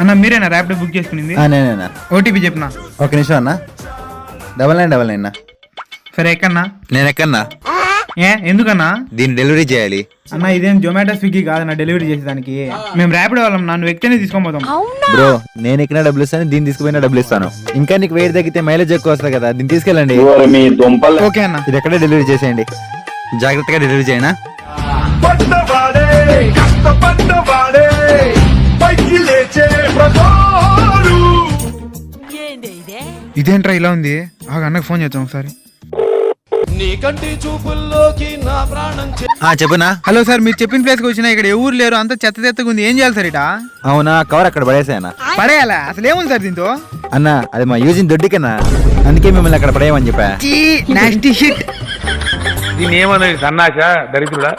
అన్న మీరేనా ర్యాపిడో బుక్ చేసుకునింది? నేనేనా? ఓటీపీ చెప్పనా? ఒక నిమిషం అన్న. 9999 సరే ఎక్కన్నా? నేను ఎక్కన్నా? ఎందుకన్నా? దీన్ని డెలివరీ చేయాలి అన్న ఇదేం జొమాటో స్విగ్గీ కాదన్న డెలివరీ చేసేదానికి. మేము ర్యాపిడో వాళ్ళం, నన్ను వ్యక్తిని తీసుకొని పోతాం. బ్రో నేను ఎక్కిన డబ్బులు ఇస్తాను, దీన్ని తీసుకుపోయినా డబ్బులు ఇస్తాను. ఇంకా నీకు వెయిట్ తగ్గితే మైలేజ్ ఎక్కువ వస్తుంది కదా, దీన్ని తీసుకెళ్ళండి. ఓకే అన్న. ఇది ఎక్కడే డెలివరీ చేసేయండి, జాగ్రత్తగా డెలివరీ చేయనా. ఇదేంట్రా ఇలా ఉంది? అన్నకు ఫోన్ చేద్దాం ఒకసారి. చెప్పునా. హలో సార్, మీరు చెప్పిన ప్లేస్ కి వచ్చినా ఇక్కడ ఎవరు లేరు, అంత చెత్త చెత్తగా ఉంది, ఏం చేయాలి సార్? ఇట అవునా, కవర్ అక్కడ పడేసాయనా? పడేయాలా? అసలు ఏముంది సార్ దీంతో? అన్న అది మా యూజిన్ దొడ్డి కన్నా, అందుకే మిమ్మల్ని అక్కడ పడేయమని చెప్పా. దీన్ని ఏమన్నది సన్నాస దరిద్రుడా?